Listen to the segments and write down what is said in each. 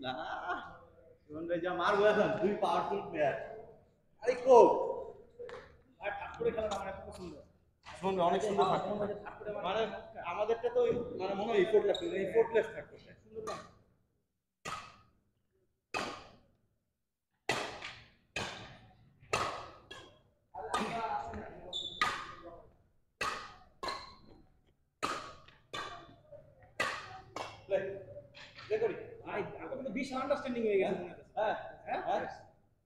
না সুমন ভাই যা মারবো এখন দুই পাওয়ারফুল প্লেয়ার আরে কোক আর ঠাক করে খেলাটা আমার খুব পছন্দ সুমন ভাই অনেক সুন্দর মানে আমাদেরটা তো মানে মনে হয় এফোর্টলেস এফোর্টলেস থাকতো সুন্দর না বিশাল আন্ডারস্ট্যান্ডিং হয়ে গেছে মনে হচ্ছে হ্যাঁ হ্যাঁ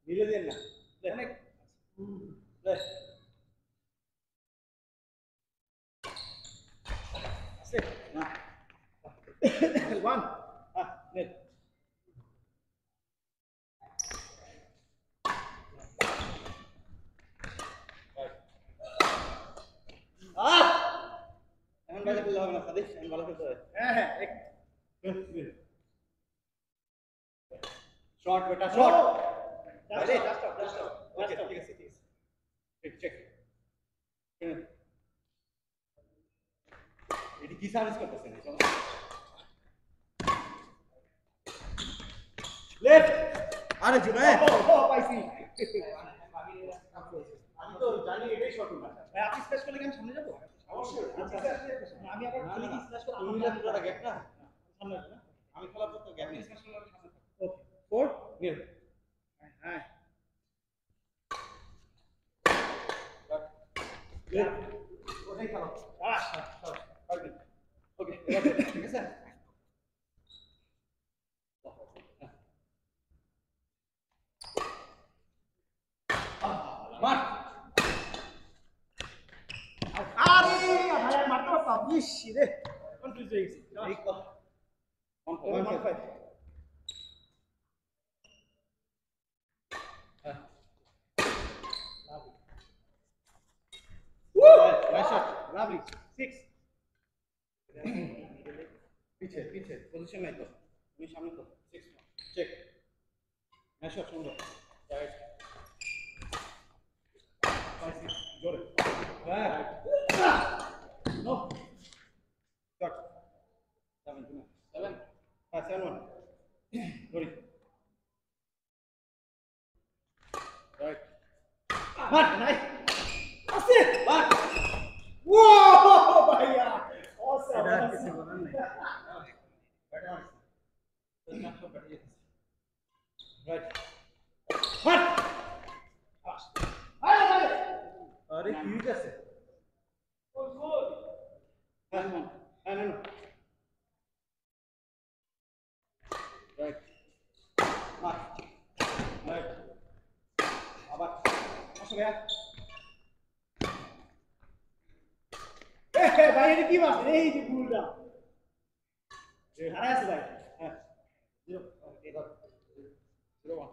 মিলে দেন না অনেক ওয়ান নেট এখন ভালো খেলতে হবে না সাদিক এখন ভালো খেলতে হবে হ্যাঁ হ্যাঁ শর্ট বেটা শর্ট জাস্ট ওকে ঠিক আছে চেক এটি কি সার্ভিস করতেছেন লেফট আরে জুনায়েদ পাইছি আমি তো জানি এটাই শর্ট না ভাই আপনি স্পেস করলে কি আমি সামনে যাবো অবশ্যই আমি আবার খালি কি স্পেস করলে তুমি না পুরোটা গ্যাপ না সামনে যাবো না আমি খেলার পর তো গ্যাপ নেই স্পেস করলে সামনে ওকে ফোর গেম হ্যাঁ ওটাই খেলো ওকে ঠিক আছে মার আরে ভাই মাত্র পাবলিশ রে কনফিউজ হয়ে গেছি এই কথা one five nice shot lovely 6 পিছে পিছে পজিশন নাই তো তুমি সামনে তো 6 চেক নাইস শট সুন্দর রাইট জোরে হ্যাঁ নো শট 7 হ্যাঁ 7-1 জোরে রাইট বাট নাইস আছে বাট ও ভাইয়া অসাম এটা কিছু বলার নেই ব্যাটার তো না তো ব্যাটার রাইট বাট আরে কি হইছে হ্যাঁ হ্যাঁ না রাইট মার রাইট আবার আসো ভাইয়া ভাই এটা কি মারছে এই যে ভুলটা হারাই আছে ভাই হ্যাঁ 0 ওকে 0-1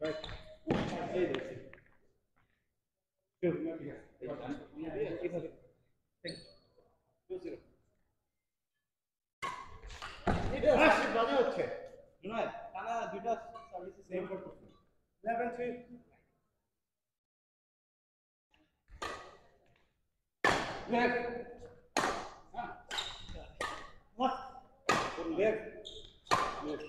রাইট এই দেখছি এটা বাজে হচ্ছে নয় টানা দুইটা সার্ভিস সেম করতেছে 11-3 left what left left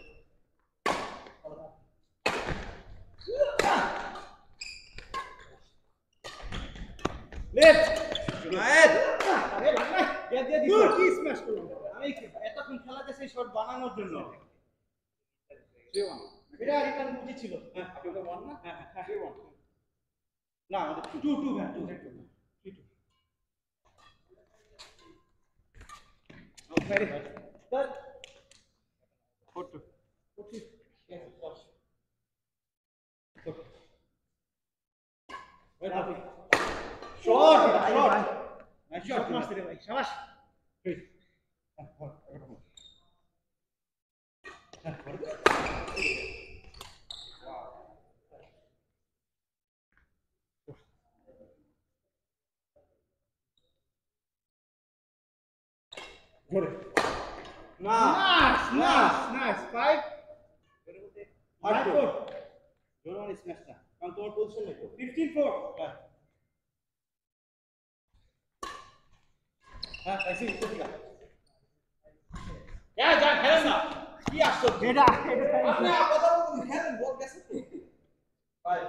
left Junaid আরে ভাই দিয়ে দিয়ে তুই দিছো কি স্ম্যাশ করলি আমি এতক্ষণ খেলাতে সেই শট বানানোর জন্য 3-1 এটা রিটার্ন বুঝি ছিল হ্যাঁ আপনি তো 1 না হ্যাঁ হ্যাঁ 3-1 না আমাদের 2 ভাই 2 3 okay sir 4-2 shot shot nice shot shot মারছে রে ভাই শাবাশ জোরে না নাইস 5 হার্ড 4 জোরে মানে স্ম্যাশ না কারণ তোমার পজিশন নেই তো 15-4 হ্যাঁ হ্যাঁ পাইছি ঠিক আছে হ্যাঁ যা খেলেন না কি আশ্চর্য এটা আপনি কথা বলুন খেলেন বল গেছে তো ভাই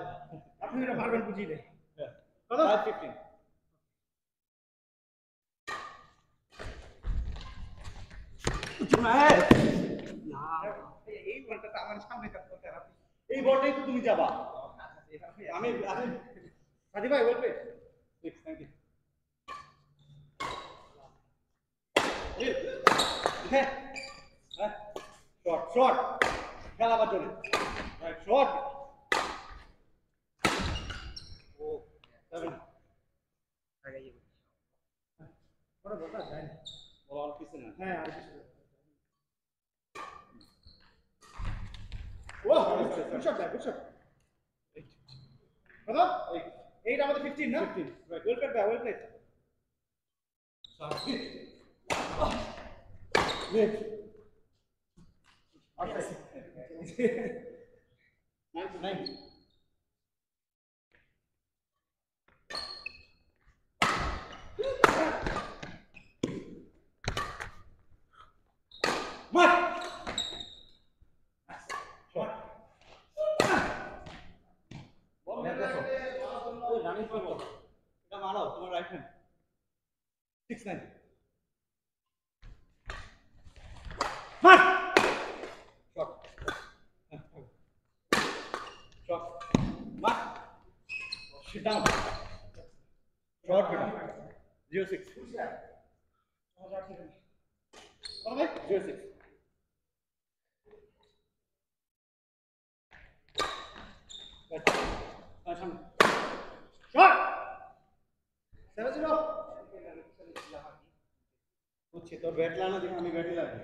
আপনি এটা পারবেন বুঝিয়ে দেয় কত 515 এই বলটা তো আমার সামনে কাজ করতে আপনি এই বলটাই তো তুমি যাবা আমি সাদি ভাই বলবে থ্যাংক ইউ হ্যাঁ হ্যাঁ শর্ট শর্ট খেলাবার জন্য রাইট শর্ট ও 7 বড় বলটা যায় না বল আর কিছু না হ্যাঁ আর কিছু ও গুড শট গুড শট কত 8 আমাদের 15 না 15 right well played well played net nine মার শট বল দেখো ওই রানিং করে বল এটা মারো তোমার রাইট হ্যান্ড 6-9 মার শট শট মার sit down shot beta 06 all right 06 right সামনে শট 7-0 বুঝছি তোর ব্যাট লানা দেখে আমি ব্যাটই লাগবে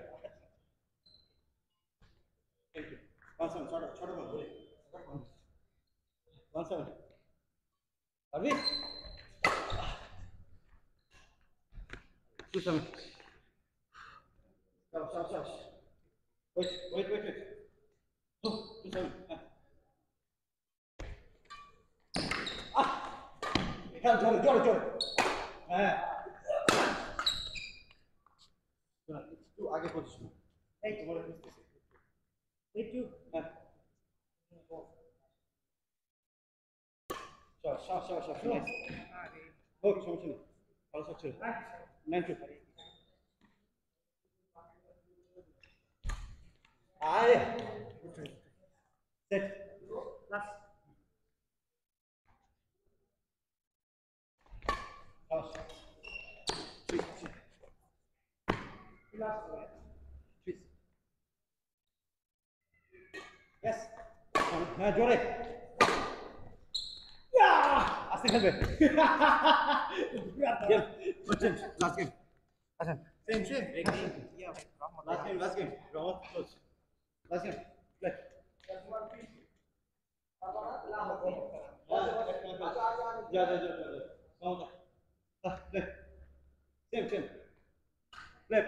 থ্যাংক ইউ 1-7 ছোট ছোট বল বলে 1-7 পারবি 2-7 stop wait 2-7 খেল জোরে জোরে জোরে হ্যাঁ একটু আগে পজিশন এই তোমার বুঝতেছি একটু হ্যাঁ সব ওকে সমস্যা নেই ভালো শট ছিল 9-2 আরে সেট লাস্ট Yes. হ্যাঁ জোরে আস্তে খেলবে গেম লাস্ট গেম আচ্ছা সেম লাস্ট গেম রহমত কোচ লাস্ট গেম প্লে যা ক্ষমতা প্লে সেম প্লে